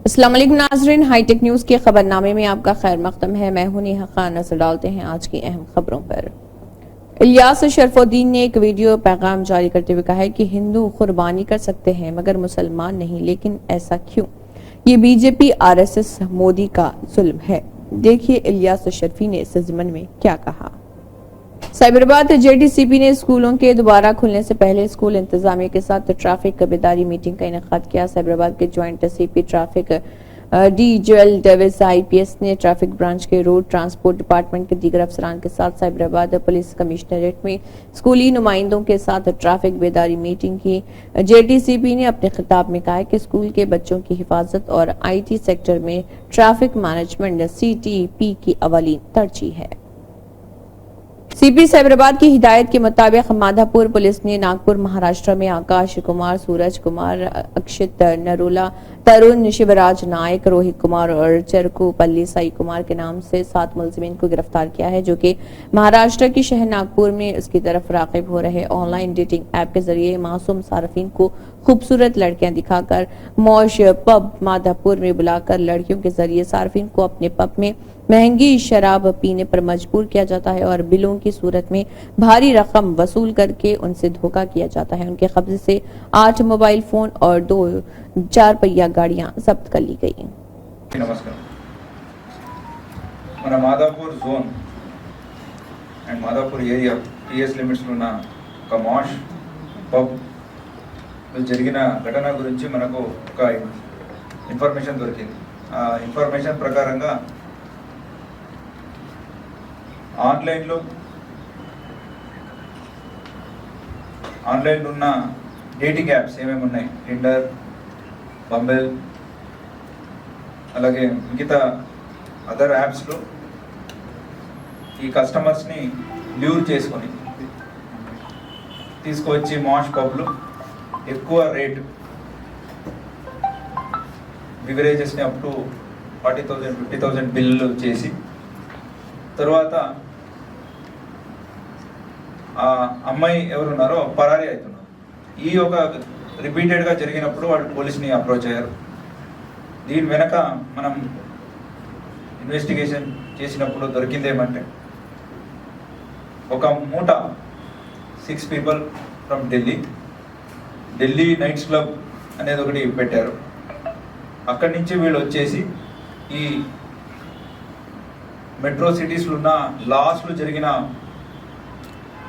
अस्सलाम वालेकुम नाज़रीन, हाईटेक न्यूज़ के खबरनामे में आपका खैर मक़दम है। मैं हूं नेहा खान। नजर डालते हैं आज की अहम खबरों पर। इलियास शरफुद्दीन ने एक वीडियो पैगाम जारी करते हुए कहा है कि हिंदू कुर्बानी कर सकते हैं मगर मुसलमान नहीं, लेकिन ऐसा क्यों? ये बीजेपी आरएसएस मोदी का जुल्म है। देखिए इलियास शरफी ने इस ज़िमन में क्या कहा। साइबराबाद जेडीसीपी ने स्कूलों के दोबारा खुलने से पहले स्कूल इंतजामिया के साथ ट्रैफिक बेदारी मीटिंग का इनेकाद किया। साइबराबाद के joint CP traffic D Joel Davies IPS ने ट्रैफिक ब्रांच के रोड ट्रांसपोर्ट डिपार्टमेंट के दीगर अफसरान के साथ साइबराबाद पुलिस कमिश्नरेट में स्कूली नुमाइंदों के साथ ट्रैफिक बेदारी मीटिंग की। जेडीसीपी ने अपने खिताब में कहा कि स्कूल के बच्चों की हिफाजत और आईटी सेक्टर में ट्रैफिक मैनेजमेंट सीटीपी की अवलीन तरजीह है। सीपी साइबराबाद की हिदायत के मुताबिक माधापुर पुलिस ने नागपुर महाराष्ट्र में आकाश कुमार, सूरज कुमार, अक्षित नरूला, तरुण शिवराज नायक, रोहित कुमार और चरकूपल्ली साई कुमार के नाम से 7 मुलजिमीन को गिरफ्तार किया है, जो कि महाराष्ट्र के शहर नागपुर में उसकी तरफ रागिब हो रहे ऑनलाइन डेटिंग ऐप के जरिए मासूम सार्फिन को खूबसूरत लड़कियां दिखाकर मौश पब माधापुर में बुलाकर लड़कियों के जरिए सार्फिन को अपने पब में महंगी शराब पीने पर मजबूर किया जाता है और बिलों की सूरत में भारी रकम वसूल करके उनसे धोखा किया जाता है। उनके कब्जे से 8 मोबाइल फोन और 2 4 पहिया गाड़ियां जब्त कर ली गई। नमस्कार। మన Madhapur zone and Madhapur area TS లిమిట్స్లో ఉన్న ఒక మాష్ పబ్ జరిగిన ఘటన గురించి మనకు ఒక ఇన్ఫర్మేషన్ దొరికింది। ఆ ఇన్ఫర్మేషన్ ప్రకారంగా ఆన్లైన్లో ఉన్న డేటింగ్ యాప్స్ ఏమేమి ఉన్నాయి, టిండర్, బంబెల్, అలాగే మిగతా అదర్ యాప్స్లో ఈ కస్టమర్స్ని ల్యూర్ చేసుకొని తీసుకువచ్చి మాష్ పబ్లు ఎక్కువ రేట్ బివరేజెస్ని అప్ టు 40,000 50,000 బిల్లు చేసి తర్వాత ఆ అమ్మాయి ఎవరున్నారో పరారీ అవుతున్నారు। ఈ ఒక రిపీటెడ్గా జరిగినప్పుడు వాళ్ళు పోలీస్ని అప్రోచ్ అయ్యారు। దీని వెనక మనం ఇన్వెస్టిగేషన్ చేసినప్పుడు దొరికిందేమంటే ఒక మూట 6 people from Delhi nights club అనేది ఒకటి పెట్టారు। అక్కడి నుంచి వీళ్ళు వచ్చేసి ఈ మెట్రో సిటీస్లో ఉన్న లాస్ట్లో జరిగిన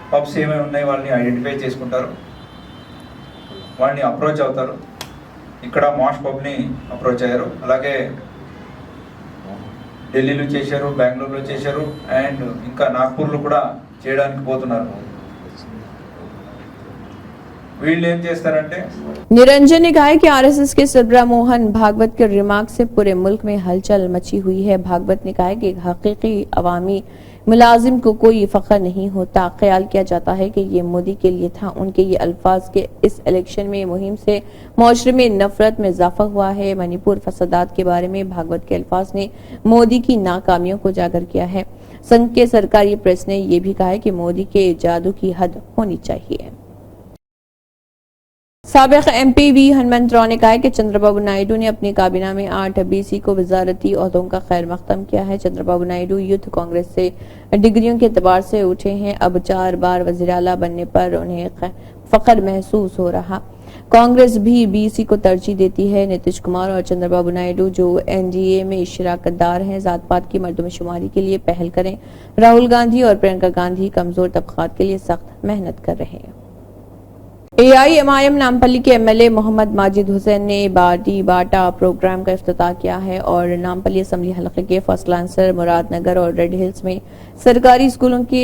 పబ్స్ ఏమేమి ఉన్నాయి వాళ్ళని ఐడెంటిఫై చేసుకుంటారు, వాళ్ళని అప్రోచ్ అవుతారు। ఇక్కడ మాష్ పబ్ని అప్రోచ్ అయ్యారు, అలాగే ఢిల్లీలో చేశారు, బెంగళూరులో చేశారు అండ్ ఇంకా నాగ్పూర్లో కూడా చేయడానికి పోతున్నారు। వీళ్ళు ఏం చేస్తారంటే निरंजन ने कहा है कि आरएसएस के सरबराह मोहन भागवत के रिमार्क से पूरे मुल्क में हलचल मची हुई है। भागवत ने कहा है कि हकीकी अवामी मुलाजिम को कोई फख्र नहीं होता। ख्याल किया जाता है कि ये मोदी के लिए था। उनके ये अल्फाज के इस इलेक्शन में मुहिम से मुआशरे में नफरत में इजाफा हुआ है। मणिपुर फसादात के बारे में भागवत के अल्फाज ने मोदी की नाकामियों को उजागर किया है। संघ के सरकारी प्रेस ने यह भी कहा है कि मोदी के जादू की हद होनी चाहिए। साबिक एमपी वी हनुमंतराव ने कहा है कि चंद्रबाबू नायडू ने अपनी काबीना में 8 बीसी को वजारती ओहदों का खैर मकदम किया है। चंद्रबाबू नायडू यूथ कांग्रेस से डिग्रियों के एतबार से उठे हैं। अब 4 बार वज़ीर आला बनने पर उन्हें फख्र महसूस हो रहा। कांग्रेस भी बीसी को तरजीह देती है। नीतीश कुमार और चंद्रबाबू नायडू जो एनडीए में शिराकतदार हैं, जात पात की मर्दमशुमारी के लिए पहल करें। राहुल गांधी और प्रियंका गांधी कमजोर तबकात के लिए सख्त मेहनत कर रहे हैं। एआईएमआईएम नामपल्ली के एमएलए मोहम्मद माजिद हुसैन ने बाटी बाटा प्रोग्राम का इफ्तिताह किया है और नामपल्ली असेंबली हलके के फर्स्ट लांसर, मुरादनगर और रेड हिल्स में सरकारी स्कूलों के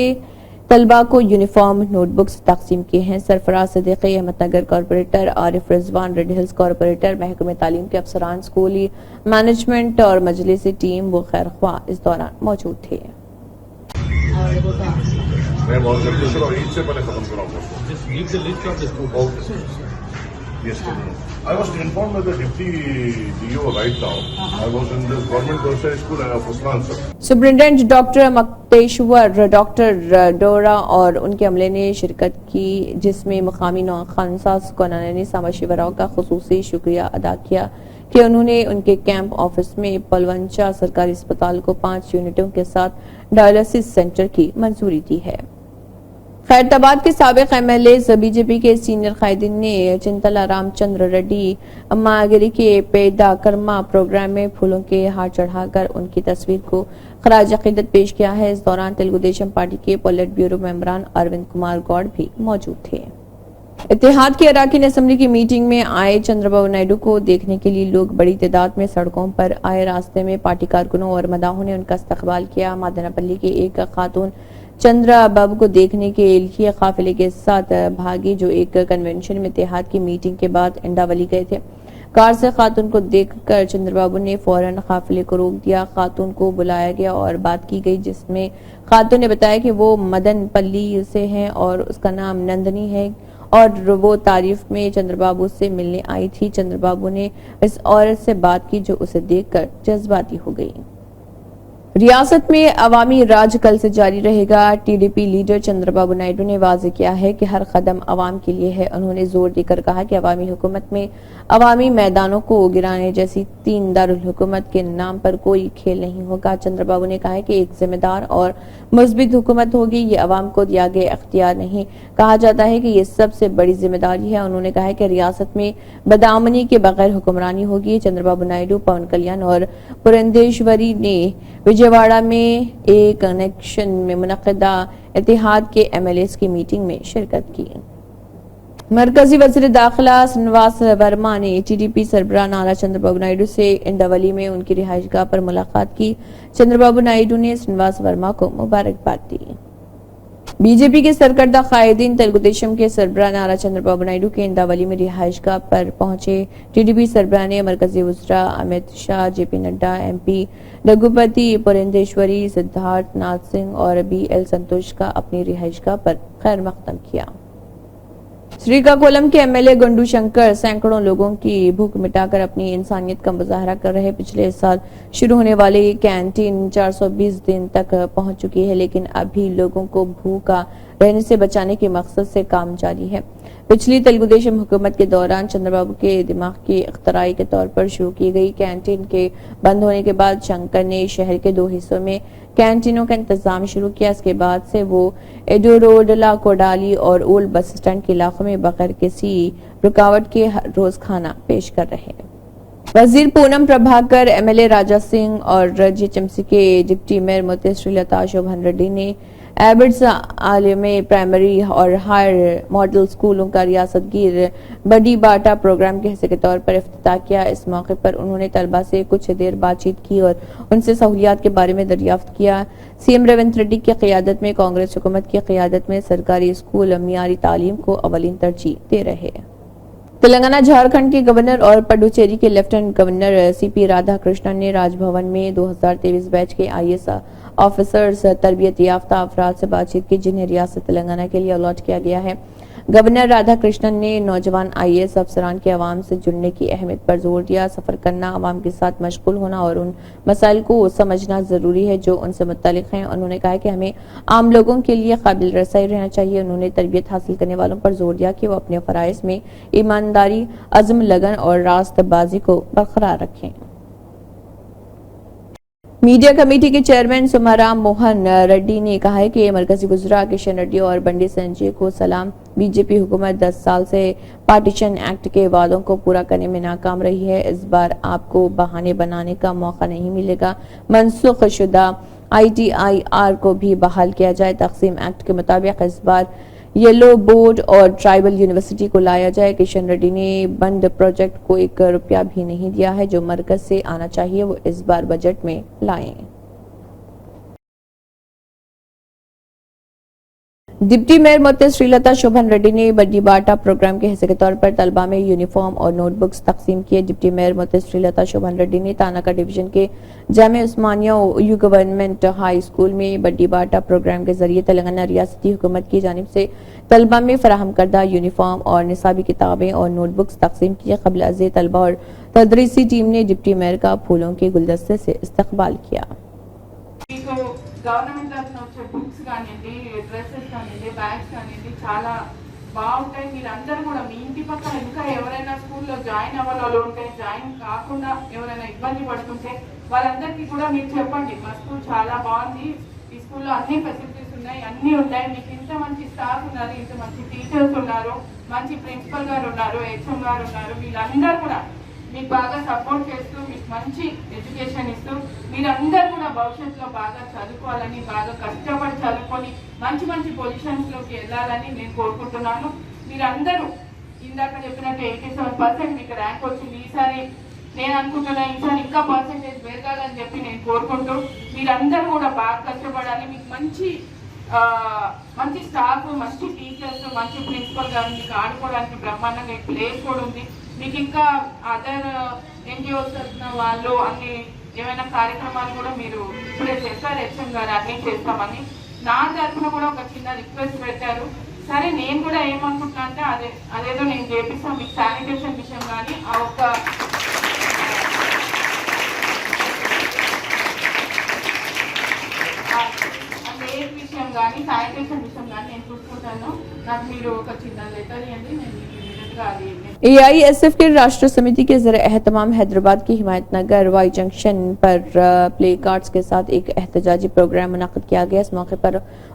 तलबा को यूनिफॉर्म नोटबुक्स तकसीम किए हैं। Sarfaraz Siddiqui Ahmednagar corporator, Arif Rizwan red hills corporator, महकमे तालीम के अफसरान, स्कूली मैनेजमेंट और मजलिसी टीम व खैर ख्वाह इस दौरान मौजूद थे। से पहले खत्म कराऊंगा। Just give the list of the students. Yes, I was informed by the deputy DO right now. I was in this government grocery school and I was answer. Superintendent doctor Makteshwar, doctor Dora और उनके अमले ने शिरकत की, जिसमें मकामी खानसास को नानी सामा शिवराव का खुसूसी शुक्रिया अदा किया। कि उन्होंने उनके कैंप ऑफिस में पलवंचा सरकारी अस्पताल को 5 यूनिटों के साथ डायलिसिस सेंटर की मंजूरी दी है। खैरताबाद के साबिक एमएलए बीजेपी के सीनियर कायदीन ने चिंतला रामचंद्र रेड्डी अम्मागिरी के पैदा कर्मा प्रोग्राम में फूलों के हार चढ़ाकर उनकी तस्वीर को खराज अकीदत पेश किया है। इस दौरान तेलुगु देशम पार्टी के पोलिट ब्यूरो मेंबरान अरविंद कुमार गौड़ भी मौजूद थे। इत्तेहाद की अराकीन असेंबली की मीटिंग में आए चंद्रबाबू नायडू को देखने के लिए लोग बड़ी तादाद में सड़कों पर आए। रास्ते में पार्टी कारकुनों और मदाहों ने उनका इस्तकबाल किया। मादनापल्ली की एक खातून चंद्रबाबू को देखने के लिए काफिले के साथ भागी, जो एक कन्वेंशन में इत्तेहाद की मीटिंग के बाद इंडावली गए थे। कार से खातून को देखकर चंद्रबाबू ने फौरन काफिले को रोक दिया। खातून को बुलाया गया और बात की गई, जिसमें खातून ने बताया कि वो मदनपल्ली से हैं और उसका नाम नंदनी है और वो तारीफ में चंद्रबाबू से मिलने आई थी। चंद्रबाबू ने इस औरत से बात की जो उसे देखकर जज्बाती हो गई। रियासत में अवामी राज कल से जारी रहेगा। टीडीपी लीडर चंद्रबाबू नायडू ने वाज़ेह किया है कि हर कदम अवाम के लिए है। उन्होंने जोर देकर कहा कि अवामी हुकूमत में अवामी मैदानों को गिराने जैसी 3 दारुल हुकूमत के नाम पर कोई खेल नहीं होगा। चंद्रबाबू ने कहा कि एक जिम्मेदार और मुस्बित हुकूमत होगी, ये अवाम को दिया गया अख्तियार नहीं। कहा जाता है कि ये सबसे बड़ी जिम्मेदारी है। उन्होंने कहा कि रियासत में बदामनी के बगैर हुक्मरानी होगी। चंद्रबाबू नायडू, पवन कल्याण और पुरंदेश्वरी ने विजयवाड़ा में एक कनेक्शन में मुनक़दा इत्तेहाद के एमएलएस की मीटिंग में शिरकत की। मरकजी वज़ीर दाखिला श्रीनिवास वर्मा ने टीडीपी सरबराह नारा चंद्रबाबू नायडू से इंडावली में उनकी रिहाइशगाह पर मुलाकात की। चंद्रबाबू नायडू ने श्रीनिवास वर्मा को मुबारकबाद दी। बीजेपी के सरकर्दा कायदीन तेलुगु देशम के सरबराह नारा चंद्रबाबू नायडू के इंडावली में रिहाइशगाह पर पहुंचे। टीडीपी सरबराह ने मरकजी वज़ीर अमित शाह, जेपी नड्डा, एमपी रघुपति पुरंदेश्वरी, सिद्धार्थ नाथ सिंह और बीएल संतोष का अपनी रिहाइशगाह पर खैर मकदम किया। श्रीकाकुलम के एमएलए गंडू शंकर सैकड़ों लोगों की भूख मिटाकर अपनी इंसानियत का मुजाहरा कर रहे। पिछले साल शुरू होने वाली कैंटीन 420 दिन तक पहुंच चुकी है, लेकिन अभी लोगों को भूखा रहने से बचाने के मकसद से काम जारी है। पिछली तेलुगु देशम हुकूमत के दौरान चंद्रबाबू के दिमाग की इख्तराई के तौर पर शुरू की गई कैंटीन के बंद होने के बाद शंकर ने शहर के 2 हिस्सों में कैंटीनों का इंतजाम शुरू किया। इसके बाद से वो एडोरोडला, कोडाली और ओल्ड बस स्टैंड के इलाकों में बगैर किसी रुकावट के हर रोज खाना पेश कर रहे हैं। वजीर पूनम प्रभाकर, एमएलए राजा सिंह और जीएचएमसी के डिप्टी मेयर मोती श्रीलता शोभन रेड्डी ने एबिड्स आलिमी प्राइमरी और हायर मॉडल स्कूलों का रियासत गिर बड़ी बाटा प्रोग्राम के हिस्से के तौर पर इफ्तिताह किया। इस मौके पर उन्होंने तलबा से कुछ देर बातचीत की और उनसे सहूलियात के बारे में दरियाफ्त किया। सीएम रेवंत रेड्डी की क़यादत में, कांग्रेस हुकूमत की क़यादत में सरकारी स्कूल मियारी तालीम को अवलीन तरजीह दे रहे हैं। तेलंगाना झारखंड के गवर्नर और पुडुचेरी के लेफ्टिनेंट गवर्नर सीपी राधाकृष्णन ने राजभवन में 2023 बैच के आईएएस ऑफिसर्स, तरबियत याफ्ता अफराद से बातचीत की, जिन्हें रियासत तेलंगाना के लिए अलॉट किया गया है। गवर्नर राधाकृष्णन ने नौजवान आईएएस अफसरान के अवाम से जुड़ने की अहमियत पर जोर दिया। सफर करना, अवाम के साथ मशगूल होना और उन मसाइल को समझना जरूरी है जो उनसे मुत्तलिक हैं। उन्होंने कहा कि हमें आम लोगों के लिए काबिल रसाई रहना चाहिए। उन्होंने तरबियत हासिल करने वालों पर जोर दिया कि वो अपने फराइज में ईमानदारी, अज़्म, लगन और रास्तबाजी को बरकरार रखें। मीडिया कमेटी के चेयरमैन सुमाराम मोहन रेड्डी ने कहा है कि मरकजी वज़ीर किशन रेड्डी और बंडी संजय को सलाम। बीजेपी हुकूमत 10 साल से पार्टीशन एक्ट के वादों को पूरा करने में नाकाम रही है। इस बार आपको बहाने बनाने का मौका नहीं मिलेगा। मनसूख शुदा ITIR को भी बहाल किया जाए। तकसीम एक्ट के मुताबिक इस बार येलो बोर्ड और ट्राइबल यूनिवर्सिटी को लाया जाए। किशन रेड्डी ने बंद प्रोजेक्ट को 1 रुपया भी नहीं दिया है। जो मरकज से आना चाहिए वो इस बार बजट में लाएं। डिप्टी मेयर मोती श्रीलता शोभन रेड्डी ने बड़ी बाटा प्रोग्राम के हिस्से के तौर पर तलबा में यूनिफॉर्म और नोटबुक्स तकसीम किए। डिप्टी मेयर मोती श्रीलता शोभन रेड्डी ने तानाका डिवीजन के जामिया उस्मानिया यू गवर्नमेंट हाई स्कूल में बड़ी बाटा प्रोग्राम के जरिए तेलंगाना रियासती हुकूमत की जानिब से तलबा में फराहम करदा यूनिफॉर्म और निसाबी किताबें और नोटबुक्स तकसीम किए। कबल अज़ तलबा और तदरीसी टीम ने डिप्टी मेयर का फूलों के गुलदस्ते से इस्तकबाल किया। గవర్నమెంట్ తరఫున వచ్చే బుక్స్ కానివ్వండి, డ్రెస్సెస్ కానివ్వండి, బ్యాగ్స్ కానివ్వండి చాలా బాగుంటాయి. మీరందరూ కూడా మీ ఇంటి పక్కన ఇంకా ఎవరైనా స్కూల్లో జాయిన్ అవ్వాలి ఉంటే, జాయిన్ కాకుండా ఎవరైనా ఇబ్బంది పడుతుంటే వాళ్ళందరికీ కూడా మీరు చెప్పండి, మా స్కూల్ చాలా బాగుంది, ఈ స్కూల్లో అన్ని ఫెసిలిటీస్ ఉన్నాయి, అన్నీ ఉన్నాయి, మీకు ఇంత మంచి స్టాఫ్ ఉన్నారు, ఇంత మంచి టీచర్స్ ఉన్నారు, మంచి ప్రిన్సిపల్ గారు ఉన్నారు, హెచ్ఎం గారు ఉన్నారు, వీళ్ళందరూ కూడా మీకు బాగా సపోర్ట్ చేస్తూ మీకు మంచి ఎడ్యుకేషన్ ఇస్తూ మీరందరూ కూడా భవిష్యత్తులో బాగా చదువుకోవాలని, బాగా కష్టపడి చదువుకొని మంచి మంచి పొజిషన్స్లోకి వెళ్ళాలని నేను కోరుకుంటున్నాను. మీరందరూ ఇందాక చెప్పినట్టు 87% మీకు ర్యాంక్ వచ్చింది. ఈసారి నేను అనుకుంటున్నా ఈసారి ఇంకా పర్సెంటేజ్ పెరగాలని చెప్పి నేను కోరుకుంటూ మీరందరూ కూడా బాగా కష్టపడాలి. మీకు మంచి స్టాఫ్, మంచి టీచర్స్, మంచి ప్రిన్సిపల్ గారు, మీకు ఆడుకోవడానికి బ్రహ్మాండంగా ప్లేస్ కూడా ఉంది. మీకు ఇంకా అదర్ ఎన్జిఓస్ తరఫున వాళ్ళు అన్ని ఏమైనా కార్యక్రమాలు కూడా మీరు ఇప్పుడే చెప్పారు, హెచ్ఎం గారు అన్నీ చేస్తామని. నా తరఫున కూడా ఒక చిన్న రిక్వెస్ట్ పెట్టారు. సరే నేను కూడా ఏమనుకుంటున్నా అంటే అదేదో నేను చేపిస్తాను, మీకు శానిటేషన్ విషయం కానీ ఆ ఒక్క విషయం కానీ శానిటేషన్ విషయం కానీ నేను చూసుకుంటాను. నాకు మీరు ఒక చిన్న లెటర్ ఇవ్వండి, నేను AISF के राष्ट्र समिति के ज़रिए एहतमाम हैदराबाद की हिमायत नगर वाई जंक्शन पर प्ले कार्ड्स के साथ एक एहतजाजी प्रोग्राम मुनक़िद किया गया। इस मौके पर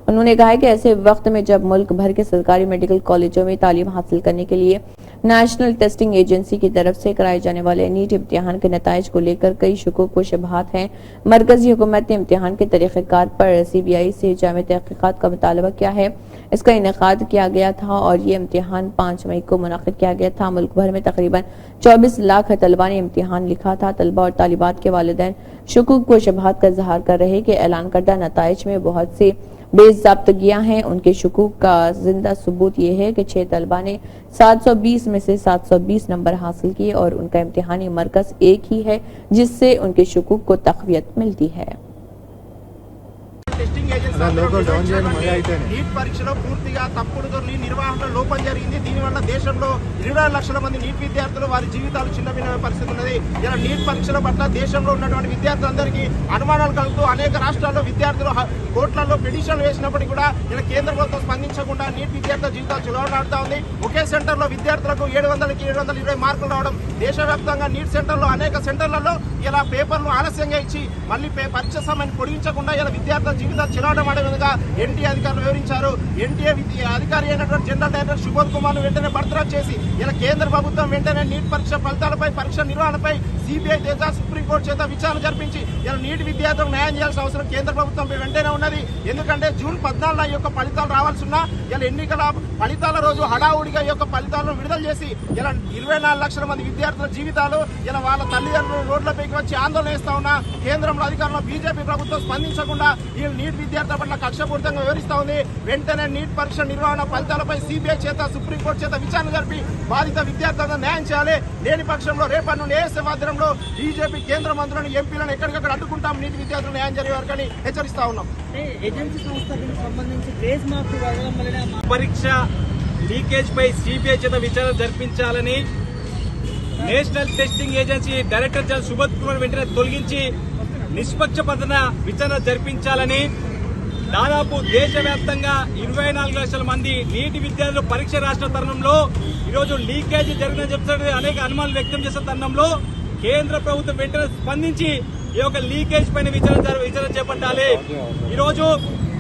उन्होंने कहा कि ऐसे वक्त में जब मुल्क भर के सरकारी मेडिकल कॉलेजों में तालीम हासिल करने के लिए नेशनल टेस्टिंग एजेंसी की तरफ से कराए जाने वाले नीट इम्तिहान के नताइज को लेकर कई शुकूक व शुबहात हैं। मरकजी हुकूमत ने इम्तिहान के तरीक़ेकार पर CBI से जामे तहक़ीक़ात का मुतालबा किया है। इसका इनेकाद किया गया था और ये इम्तिहान 5 मई को मुनक़िद किया गया था। मुल्क भर में तकरीबन 24 लाख तलबा ने इम्तिहान लिखा था। तलबा और तालिबात के वालिदैन शुकूक व शुबहात का इज़हार कर रहे कि ऐलान करदा नताइज में बहुत सी बेज़ाब्तगियां हैं। उनके शुकूक का जिंदा सबूत ये है कि 6 तलबा ने 720 में से 720 नंबर हासिल किए और उनका इम्तिहानी मरकज एक ही है, जिससे उनके शुकूक को तक़वियत मिलती है। టెస్టింగ్ ఏజెన్సీ నీట్ పరీక్షలో పూర్తిగా తప్పుడు దొరికి నిర్వహణలో లోపం జరిగింది. దీనివల్ల దేశంలో 20 లక్షల మంది నీట్ విద్యార్థులు వారి జీవితాలు చిన్నభిన్న పరిస్థితి ఉన్నది. ఇలా నీట్ పరీక్షల పట్ల దేశంలో ఉన్నటువంటి విద్యార్థులందరికీ అనుమానాలు కలుగుతూ అనేక రాష్ట్రాల్లో విద్యార్థులు కోర్టులలో పిటిషన్లు వేసినప్పటికీ కూడా ఇలా కేంద్ర ప్రభుత్వం స్పందించకుండా నీట్ విద్యార్థుల జీవితాలు చిలవనాడుతూ ఉంది. ఒకే సెంటర్లో విద్యార్థులకు 700కి 720 మార్కులు రావడం, దేశవ్యాప్తంగా నీట్ సెంటర్లో అనేక సెంటర్లలో ఇలా పేపర్లు ఆలస్యంగా ఇచ్చి మళ్ళీ పరీక్ష సమయాన్ని పొడిగించకుండా ఇలా విద్యార్థుల జీవితాలు చిలవడం అనే విధంగా ఎన్టీఏ అధికారులు వివరించారు. ఎన్టీఏ అధికారి అయినటువంటి జనరల్ డైరెక్టర్ సుబోధ్ కుమార్ వెంటనే బర్తరఫ్ చేసి ఇలా కేంద్ర ప్రభుత్వం వెంటనే నీట్ పరీక్ష ఫలితాలపై, పరీక్ష నిర్వహణపై CBI తేజ సుప్రీంకోర్టు చేత విచారణ జరిపించి ఇలా నీట్ విద్యార్థులకు న్యాయం చేయాల్సిన అవసరం కేంద్ర ప్రభుత్వంపై వెంటనే ఉన్నది. ఎందుకంటే జూన్ 14 యొక్క ఫలితాలు రావాల్సి ఉన్నా ఇలా ఎన్నికల ఫలితాల రోజు హడావుడిగా ఈ యొక్క ఫలితాలను విడుదల చేసి ఇలా 24 లక్షల మంది విద్యార్థుల జీవితాలు ఇలా వాళ్ళ తల్లిదండ్రులు రోడ్లపైకి వచ్చి ఆందోళన చేస్తా ఉన్నా కేంద్రంలో అధికారంలో BJP ప్రభుత్వం స్పందించకుండా ఈ నీట్ విద్యార్థుల పట్ల కక్షపూరితంగా వివరిస్తా ఉంది. వెంటనే నీట్ పరీక్ష నిర్వహణ ఫలితాలపై CBI చేత, సుప్రీంకోర్టు చేత విచారణ జరిపి బాధిత విద్యార్థులకు న్యాయం చేయాలి. లేని పక్షంలో రేపటి నుండి AISF ఆధ్వర్యంలో BJP కేంద్ర మంత్రులను, ఎంపీలను ఎక్కడికక్కడ అడ్డుకుంటాం, నీటి విద్యార్థులు న్యాయం జరిగే వరకు అని హెచ్చరిస్తా ఉన్నాం. పరీక్ష లీకేజ్ పై CBI చేత విచారణ జరిపించాలని national testing agency director general Subodh Kumar వెంటనే తొలగించి నిష్పక్షపాత విచారణ జరిపించాలని దాదాపు దేశవ్యాప్తంగా 24 లక్షల మంది నీటి విద్యార్థులు పరీక్ష రాష్ట్ర తరుణంలో ఈరోజు లీకేజీ జరిగిందని చెప్తున్నది అనేక అనుమానాలు వ్యక్తం చేస్తున్న తరుణంలో కేంద్ర ప్రభుత్వం వెంటనే స్పందించి ఈ యొక్క లీకేజ్ పైన విచారణ చేపట్టాలి. ఈరోజు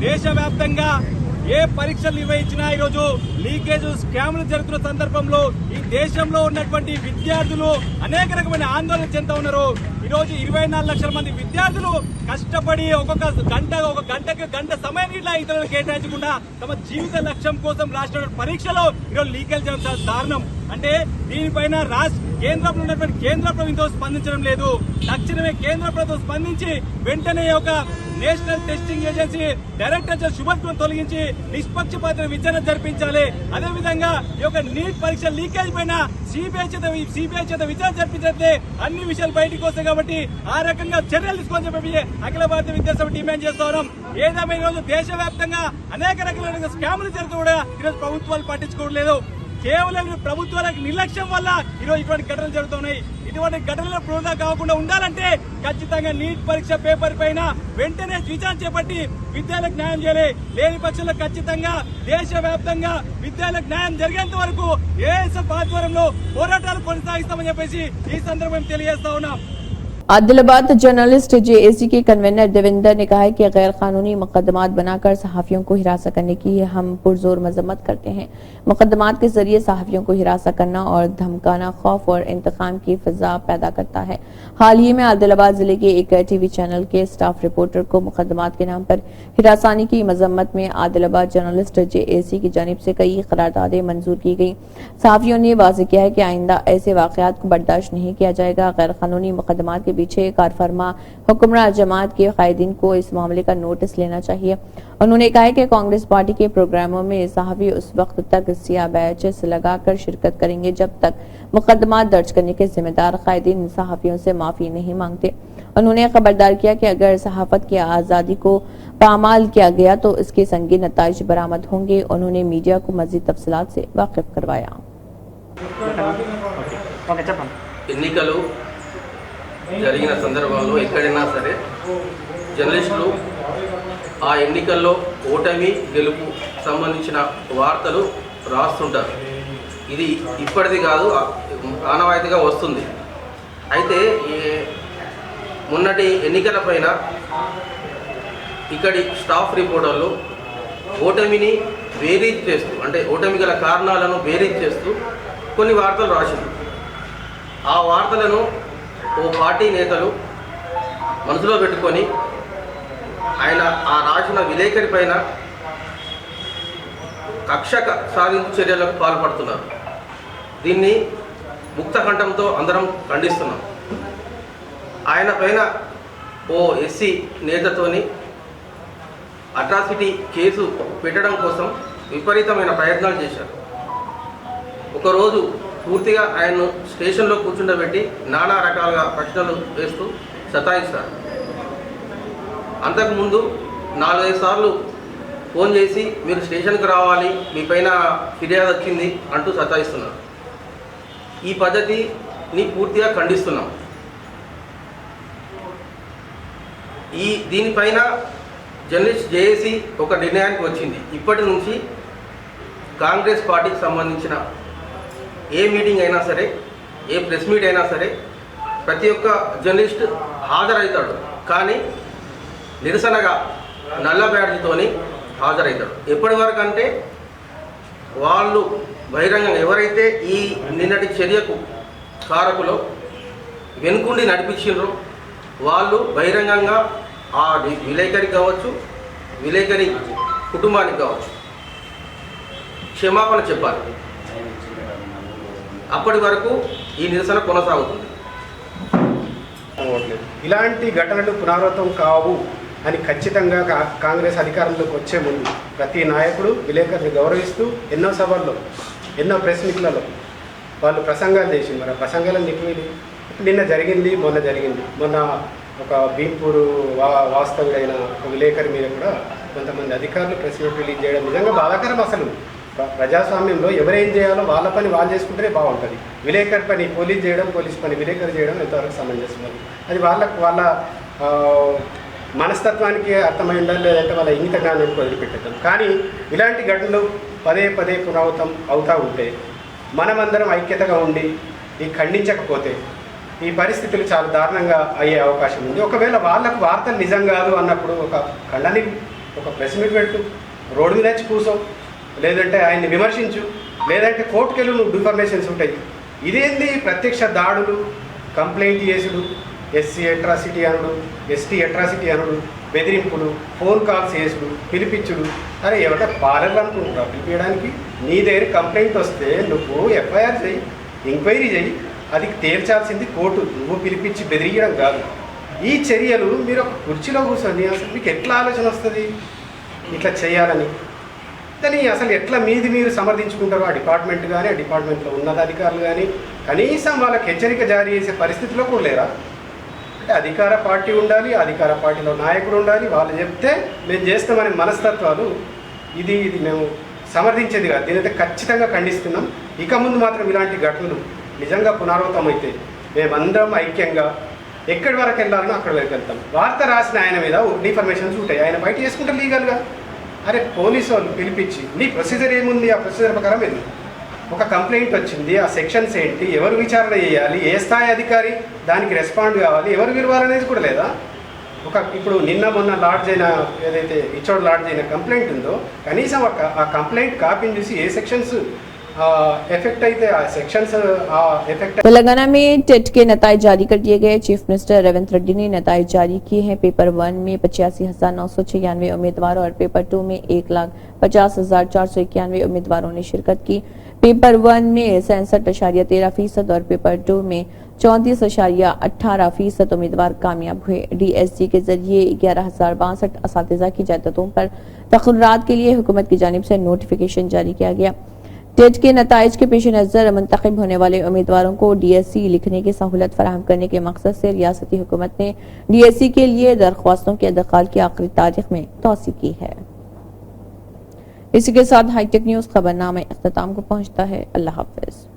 దేశవ్యాప్తంగా ఏ పరీక్షలు నిర్వహించినా ఈరోజు లీకేజ్ స్కామ్లు జరుగుతున్న సందర్భంలో ఈ దేశంలో ఉన్నటువంటి విద్యార్థులు అనేక రకమైన ఆందోళన చెందుతా ఉన్నారు. ఈరోజు 24 లక్షల మంది విద్యార్థులు కష్టపడి ఒక గంట సమయాన్ని ఇట్లా ఇతరులు కేటాయించకుండా తమ జీవిత లక్ష్యం కోసం రాష్ట్ర పరీక్షలో ఈరోజు లీకేజ్ జరగడం దారుణం. అంటే దీనిపైన కేంద్రంలో ఉన్నటువంటి కేంద్ర ప్రభుత్వం స్పందించడం లేదు. తక్షణమే కేంద్ర ప్రభుత్వం స్పందించి వెంటనే ఒక national testing agency director general Subodh Kumar తొలగించి నిష్పక్షపాత విచారణ జరిపించాలి. అదేవిధంగా ఈ యొక్క నీట్ పరీక్ష లీకేజ్ పైన CBI చేత విచారణ జరిపించే అన్ని విషయాలు బయటకు వస్తాయి కాబట్టి ఆ రకంగా చర్యలు తీసుకోవాలని చెప్పి అఖిల భారత విద్యాసభ డిమాండ్ చేస్తా ఉన్నాం. ఏదేమైనా ఈరోజు దేశవ్యాప్తంగా అనేక రకాల స్కాములు జరుగుతూ కూడా ఈరోజు ప్రభుత్వాలు పట్టించుకోవట్లేదు. కేవలం ప్రభుత్వాలకు నిర్లక్ష్యం వల్ల ఈరోజు ఇటువంటి ఘటనలు జరుగుతున్నాయి. ఇటువంటి ఘటనలు వృధా కాకుండా ఉండాలంటే ఖచ్చితంగా నీట్ పరీక్ష పేపర్ పైన వెంటనే విచారణ చేపట్టి విద్యార్థులకు న్యాయం చేయాలి. లేని పక్షంలో ఖచ్చితంగా దేశవ్యాప్తంగా విద్యార్థులకు న్యాయం జరిగేంత వరకు ఏఎస్ఎఫ్ ఆధ్వర్యంలో పోరాటాలు కొనసాగిస్తామని చెప్పేసి ఈ సందర్భం తెలియజేస్తా ఉన్నాం. आदिलाबाद जर्नलिस्ट जेएसी के कन्वीनर देवेंद्र ने कहा है कि गैर कानूनी मुकदमात बनाकर सहाफियों को हिरासत करने की हम पुरजोर मजम्मत करते हैं। मुकदमात के जरिए सहाफियों को हिरासत करना और धमकाना खौफ और इंतकाम की फिजा पैदा करता है। हाल ही में आदिलाबाद जिले के एक टीवी चैनल के स्टाफ रिपोर्टर को मुकदमात के नाम पर हिरासानी की मजम्मत में आदिलाबाद जर्नलिस्ट जेएसी की जानिब से कई करारदादें मंजूर की गई। सहाफियों ने वाज़ेह किया है कि आइंदा ऐसे वाकयात को बर्दाश्त नहीं किया जाएगा। गैर कानूनी मुकदमात के पीछे कारफरमा हुक्मरान जमात के कायदीन को इस मामले का नोटिस लेना चाहिए। उन्होंने कहा है कि कांग्रेस पार्टी के प्रोग्रामों में सहाफी उस वक्त तक सियाह बैचेस लगाकर शिरकत करेंगे जब तक मुकदमा दर्ज करने के जिम्मेदार कायदीन सहाफियों से माफी नहीं मांगते। उन्होंने खबरदार किया कि अगर सहाफत की आजादी को पामाल किया गया तो इसके संगीन नताइज बरामद होंगे। उन्होंने मीडिया को मजीद तफसीलात से वाकिफ करवाया। ఎన్నికలు జరిగిన సందర్భంలో ఎక్కడైనా సరే జర్నలిస్టులు ఆ ఎన్నికల్లో ఓటమి గెలుపు సంబంధించిన వార్తలు రాస్తుంటారు. ఇది ఇప్పటిది కాదు, ఆనవాయితీగా వస్తుంది. అయితే మొన్నటి ఎన్నికల పైన ఇక్కడి స్టాఫ్ రిపోర్టర్లు ఓటమిని బేరీజ్ చేస్తూ, అంటే ఓటమి గల కారణాలను బేరీజ్ చేస్తూ కొన్ని వార్తలు రాసింది. ఆ వార్తలను ఓ పార్టీ నేతలు మనసులో పెట్టుకొని ఆయన ఆ రాసిన విలేకరి పైన కక్ష సాధింపు చర్యలకు పాల్పడుతున్నారు. దీన్ని ముక్తకంఠంతో అందరం ఖండిస్తున్నాం. ఆయన పైన ఓ ఎస్సీ నేతతోని అట్రాసిటీ కేసు పెట్టడం కోసం విపరీతమైన ప్రయత్నాలు చేశారు. ఒకరోజు పూర్తిగా ఆయన్ను స్టేషన్లో కూర్చుండబెట్టి నానా రకాలుగా ప్రశ్నలు వేస్తూ సతాయిస్తారు. అంతకుముందు 4-5 సార్లు ఫోన్ చేసి మీరు స్టేషన్కి రావాలి, మీ పైన ఫిర్యాదు వచ్చింది అంటూ సతాయిస్తున్నారు. ఈ పద్ధతిని పూర్తిగా ఖండిస్తున్నాం. దీనిపైన జర్నలిస్ట్ జేఏసీ ఒక నిర్ణయానికి వచ్చింది. ఇప్పటి నుంచి కాంగ్రెస్ పార్టీకి సంబంధించిన ఏ మీటింగ్ అయినా సరే, ఏ ప్రెస్ మీట్ అయినా సరే ప్రతి ఒక్క జర్నలిస్ట్ హాజరవుతాడు. కానీ నిరసనగా నల్ల బ్యాడ్జ్తోని హాజరవుతాడు. ఎప్పటి వరకు అంటే వాళ్ళు బహిరంగంగా ఎవరైతే ఈ నిన్నటి చర్యకు కారకులో వెనుకుండి నడిపించారో వాళ్ళు బహిరంగంగా ఆ విలేకరికి కావచ్చు, విలేకరి కుటుంబానికి కావచ్చు క్షమాపణ చెప్పాలి. అప్పటి వరకు ఈ నిరసన కొనసాగుతుంది. ఇలాంటి ఘటనలు పునరావృతం కావు అని ఖచ్చితంగా కాంగ్రెస్ అధికారంలోకి వచ్చే ముందు ప్రతి నాయకుడు విలేకరుని గౌరవిస్తూ ఎన్నో సభల్లో, ఎన్నో ప్రెస్ మీట్లలో వాళ్ళు ప్రసంగాలు చేసింది. మరి ప్రసంగాలను నిన్న జరిగింది, మొన్న ఒక భీంపూరు వాస్తవుడైన ఒక విలేకరి మీద కూడా కొంతమంది అధికారులు ప్రెస్ మీట్ రిలీజ్ చేయడం నిజంగా బాధాకరం. అసలు ప్రజాస్వామ్యంలో ఎవరేం చేయాలో వాళ్ళ పని వాళ్ళు చేసుకుంటేనే బాగుంటుంది. విలేకరి పని పోలీస్ చేయడం, పోలీస్ పని విలేకరి చేయడం ఎంతవరకు సమంజసం. అది వాళ్ళ మనస్తత్వానికి అర్థమై ఉండాలి, లేదంటే వాళ్ళ ఇంగిత జ్ఞానానికి వదిలిపెట్టేద్దాం. కానీ ఇలాంటి ఘటనలు పదే పునరావృతం అవుతూ ఉంటే మనమందరం ఐక్యతగా ఉండి ఈ ఖండించకపోతే ఈ పరిస్థితులు చాలా దారుణంగా అయ్యే అవకాశం ఉంది. ఒకవేళ వాళ్ళకు వార్తలు నిజం కాదు అన్నప్పుడు ఒక కళ్ళని ఒక ప్రెస్ మీట్ పెట్టు, రోడ్డు మీద వచ్చి కూసో, లేదంటే ఆయన్ని విమర్శించు, లేదంటే కోర్టుకెళ్ళు, నువ్వు డిఫర్మేషన్స్ ఉంటాయి. ఇదేంది ప్రత్యక్ష దాడులు, కంప్లైంట్ చేసుడు, ఎస్సీ అట్రాసిటీ అనుడు, ఎస్టీ అట్రాసిటీ అనుడు, బెదిరింపులు, ఫోన్ కాల్స్ చేసుడు, పిలిపించుడు. అరే ఎవరైనా పాలర్లు అనుకుంటున్నా పిలిపించడానికి? నీ దగ్గర కంప్లైంట్ వస్తే నువ్వు ఎఫ్ఐఆర్ చేయి, ఎంక్వైరీ చేయి, అది తేల్చాల్సింది కోర్టు. నువ్వు పిలిపించి బెదిరియడం కాదు. ఈ చర్యలు మీరు ఒక కుర్చీలో కూర్చొని అసలు మీకు ఎట్లా ఆలోచన వస్తుంది ఇట్లా చేయాలని? కానీ అసలు ఎట్లా మీరు సమర్థించుకుంటారో ఆ డిపార్ట్మెంట్ కానీ, ఆ డిపార్ట్మెంట్లో ఉన్నతాధికారులు కానీ కనీసం వాళ్ళకి హెచ్చరిక జారీ చేసే పరిస్థితిలో కూడా లేరా? అంటే అధికార పార్టీ ఉండాలి, అధికార పార్టీలో నాయకుడు ఉండాలి, వాళ్ళు చెప్తే మేము చేస్తామనే మనస్తత్వాలు ఇది మేము సమర్థించేది కాదు, దీనైతే ఖచ్చితంగా ఖండిస్తున్నాం. ఇక ముందు మాత్రం ఇలాంటి ఘటనలు నిజంగా పునరావృతం అయితే మేమందరం ఐక్యంగా ఎక్కడి వరకు వెళ్ళాలనో అక్కడి వరకు వెళ్తాం. వార్త రాసిన ఆయన మీద డిఫర్మేషన్స్ ఉంటాయి, ఆయన బయట చేసుకుంటారు లీగల్గా. అరే పోలీసు వాళ్ళు పిలిపించి నీ ప్రొసీజర్ ఏముంది, ఆ ప్రొసీజర్ ప్రకారం వెళ్ళి ఒక కంప్లైంట్ వచ్చింది, ఆ సెక్షన్స్ ఏంటి, ఎవరు విచారణ చేయాలి, ఏ స్థాయి అధికారి దానికి రెస్పాండ్ కావాలి, ఎవరు విలువాలనేది కూడా లేదా. ఇప్పుడు నిన్న మొన్న లాడ్జ్ అయిన ఏదైతే ఇచ్చోడు లాడ్జ్ అయిన కంప్లైంట్ ఉందో కనీసం ఆ కంప్లైంట్ కాపీని చూసి ఏ sections effect sections effect. Telangana में टेट के नताइज जारी कर दिए गए। चीफ मिनिस्टर रेवंत रेड्डी ने नताइज जारी किए हैं। पेपर 1 में 85,996 उम्मीदवारों और पेपर 2 में 1,50,491 उम्मीदवारों ने शिरकत की। पेपर 1 में 67.13% और पेपर 2 में 34.18% उम्मीदवार कामयाब हुए। DSG के जरिए 11,062 असातिज़ा की जायदादों पर तक़र्रुरात के लिए हुकूमत की जानिब से नोटिफिकेशन जारी किया गया। टेट के नताइज के पेश नज़र मुंतखब होने वाले उम्मीदवारों को DSC लिखने की सहूलत फराहम करने के मकसद से रियासती हुकूमत ने DSC के लिए दरख्वास्तों के इंतकाल की आखिरी तारीख में तौसी की है। इसी के साथ हाईटेक न्यूज़ खबरनामा इख्तिताम को पहुंचता है। अल्लाह हाफ़िज़।